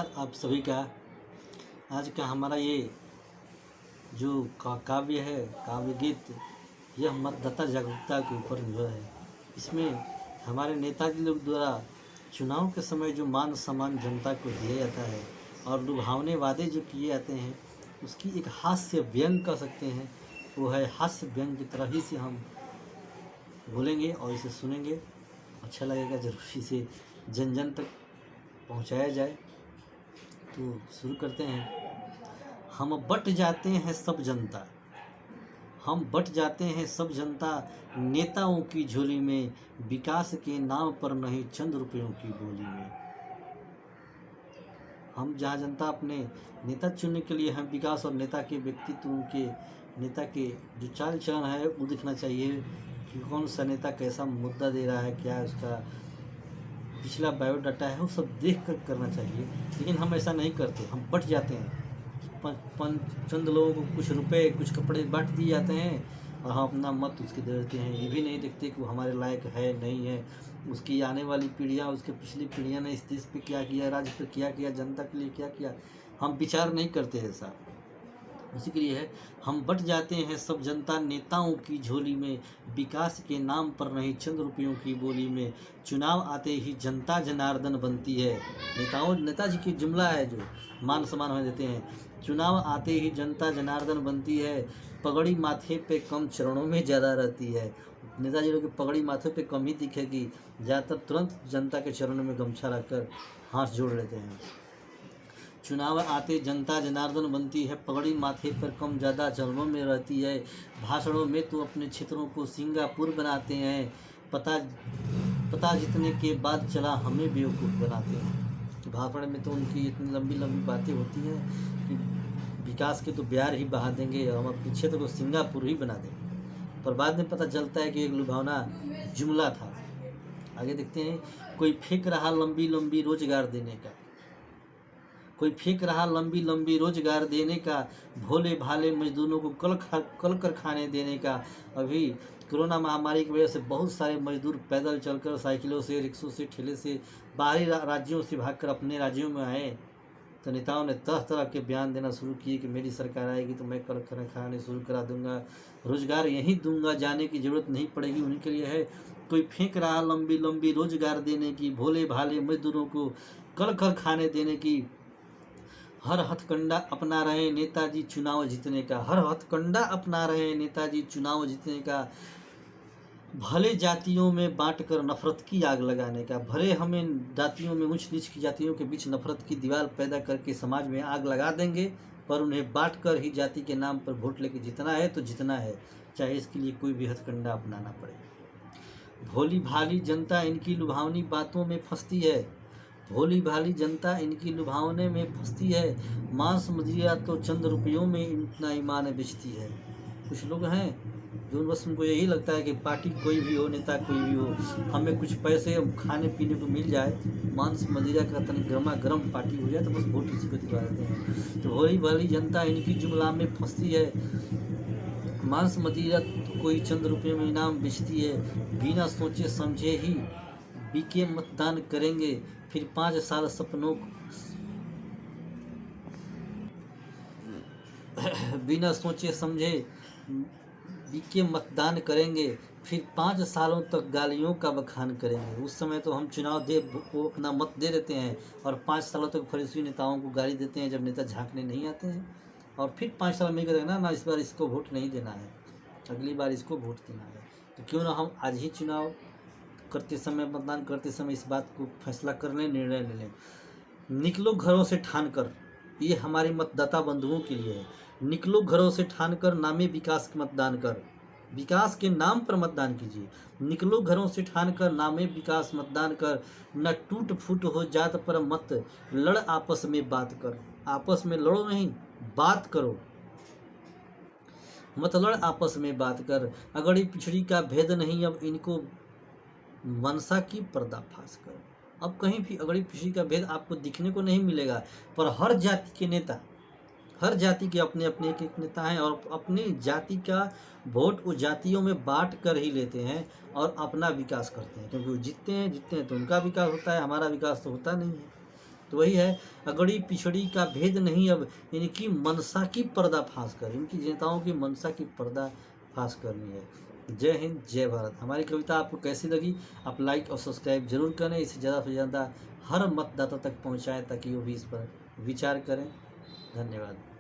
नमस्कार आप सभी का। आज का हमारा ये जो काव्य है, काव्य गीत, यह मतदाता जागरूकता के ऊपर निर्भर है। इसमें हमारे नेताजी लोग द्वारा चुनाव के समय जो मान सम्मान जनता को दिया जाता है और लुभावने वादे जो किए जाते हैं, उसकी एक हास्य व्यंग कर सकते हैं। वो है हास्य व्यंग की तरह ही से हम बोलेंगे और इसे सुनेंगे, अच्छा लगेगा। जरूर इसे जन जन तक पहुंचाया जाए। तो शुरू करते हैं। हम बट जाते हैं सब जनता, हम बट जाते हैं सब जनता, नेताओं की झोली में, विकास के नाम पर नहीं चंद रुपयों की बोली में। हम जहाँ जनता अपने नेता चुनने के लिए हम विकास और नेता के व्यक्तित्व के, नेता के जो चाल चलन है वो दिखना चाहिए कि कौन सा नेता कैसा मुद्दा दे रहा है, क्या उसका पिछला बायोडाटा है, वो सब देख कर करना चाहिए। लेकिन हम ऐसा नहीं करते, हम बट जाते हैं। चंद लोगों को कुछ रुपए कुछ कपड़े बांट दिए जाते हैं और हम अपना मत उसके दे देते हैं। ये भी नहीं देखते कि वो हमारे लायक है नहीं है, उसकी आने वाली पीढ़ियाँ, उसके पिछली पीढ़ियाँ ने इस देश पे क्या किया, राज्य पे क्या किया, जनता के लिए क्या किया, हम विचार नहीं करते ऐसा। उसी के लिए है हम बट जाते हैं सब जनता, नेताओं की झोली में, विकास के नाम पर नहीं चंद रुपयों की बोली में। चुनाव आते ही जनता जनार्दन बनती है। नेताजी की जुमला है जो मान सम्मान हमें देते हैं। चुनाव आते ही जनता जनार्दन बनती है, पगड़ी माथे पे कम चरणों में ज़्यादा रहती है। नेताजी लोग की पगड़ी माथे पे कम ही दिखेगी, ज़्यादातर तुरंत जनता के चरणों में गमछा रखकर हाथ जोड़ लेते हैं। चुनाव आते जनता जनार्दन बनती है, पगड़ी माथे पर कम ज़्यादा चरणों में रहती है। भाषणों में तो अपने क्षेत्रों को सिंगापुर बनाते हैं, पता जितने के बाद चला हमें बेवकूफ़ बनाते हैं। भाषण में तो उनकी इतनी लंबी लंबी बातें होती हैं कि विकास के तो ब्यार ही बहा देंगे और हम अपने क्षेत्र को सिंगापुर ही बना देंगे, पर बाद में पता चलता है कि एक लुभावना जुमला था। आगे देखते हैं। कोई फेंक रहा लंबी लंबी रोजगार देने का, कोई फेंक रहा लंबी लंबी रोजगार देने का, भोले भाले मजदूरों को कल कर खाने देने का। अभी कोरोना महामारी की वजह से बहुत सारे मजदूर पैदल चलकर, साइकिलों से, रिक्शों से, ठेले से, बाहरी राज्यों से भागकर अपने राज्यों में आए, तो नेताओं ने तरह तरह के बयान देना शुरू किए कि मेरी सरकार आएगी तो मैं कल खाने शुरू करा दूंगा, रोजगार यहीं दूंगा, जाने की ज़रूरत नहीं पड़ेगी। उन्हीं के लिए है कोई फेंक रहा लंबी लंबी रोजगार देने की, भोले भाले मजदूरों को कल कर खाने देने की। हर हथकंडा अपना रहे नेताजी चुनाव जीतने का, हर हथकंडा अपना रहे नेताजी चुनाव जीतने का। भले जातियों में बांटकर नफरत की आग लगाने का, भले हमें जातियों में, ऊंच नीच की जातियों के बीच नफरत की दीवार पैदा करके समाज में आग लगा देंगे, पर उन्हें बांटकर ही जाति के नाम पर वोट लेके जितना है तो जितना है, चाहे इसके लिए कोई भी हथकंडा अपनाना पड़े। भोली भाली जनता इनकी लुभावनी बातों में फंसती है, भोली भाली जनता इनकी लुभावने में फंसती है। मांस मदिरा तो चंद रुपयों में इतना ईमान बेचती है। कुछ लोग हैं जो बस उनको यही लगता है कि पार्टी कोई भी हो, नेता कोई भी हो, हमें कुछ पैसे खाने पीने को मिल जाए, मांस मदिरा का तन गर्मा गर्म पार्टी हो जाए तो बस वोट इसी को दिलवा देते हैं। तो भोली भाली जनता इनकी जुमला में फंसती है। मांस मदिरा तो कोई चंद रुपये में इनाम बेचती है। बिना सोचे समझे ही बीके मतदान करेंगे, फिर 5 साल सपनों बिना सोचे समझे बीके मतदान करेंगे, फिर 5 सालों तक गालियों का बखान करेंगे। उस समय तो हम चुनाव दे वो अपना मत दे देते हैं और 5 सालों तक फरीसी नेताओं को गाली देते हैं जब नेता झांकने नहीं आते हैं, और फिर 5 साल में करेंगे ना इस बार इसको वोट नहीं देना है, अगली बार इसको वोट देना है। तो क्यों ना हम आज ही चुनाव करते समय, मतदान करते समय इस बात को फैसला कर लें, निर्णय ले लें। निकलो घरों से ठान कर, ये हमारे मतदाता बंधुओं के लिए है। निकलो घरों से ठान कर, नामे विकास के मतदान कर, विकास के नाम पर मतदान कीजिए। निकलो घरों से ठान कर, नामे विकास मतदान कर, न टूट फूट हो जात पर मत लड़, आपस में बात कर। आपस में लड़ो नहीं, बात करो, मत लड़, आपस में बात कर। अगड़ी पिछड़ी का भेद नहीं अब इनको मनसा की पर्दाफाश कर। अब कहीं भी अगड़ी पिछड़ी का भेद आपको दिखने को नहीं मिलेगा, पर हर जाति के नेता, हर जाति के अपने अपने एक नेता हैं और अपनी जाति का वोट वो जातियों में बांट कर ही लेते हैं और अपना विकास करते हैं, क्योंकि वो जीतते हैं तो उनका विकास होता है, हमारा विकास तो होता नहीं है। तो वही है, अगड़ी पिछड़ी का भेद नहीं अब, इनकी मनसा की पर्दाफाश कर, इनकी नेताओं की मनसा की पर्दाफाश करनी है। जय हिंद, जय भारत। हमारी कविता आपको कैसी लगी, आप लाइक और सब्सक्राइब जरूर करें, इसे ज़्यादा से ज़्यादा हर मतदाता तक पहुँचाएँ ताकि वो भी इस पर विचार करें। धन्यवाद।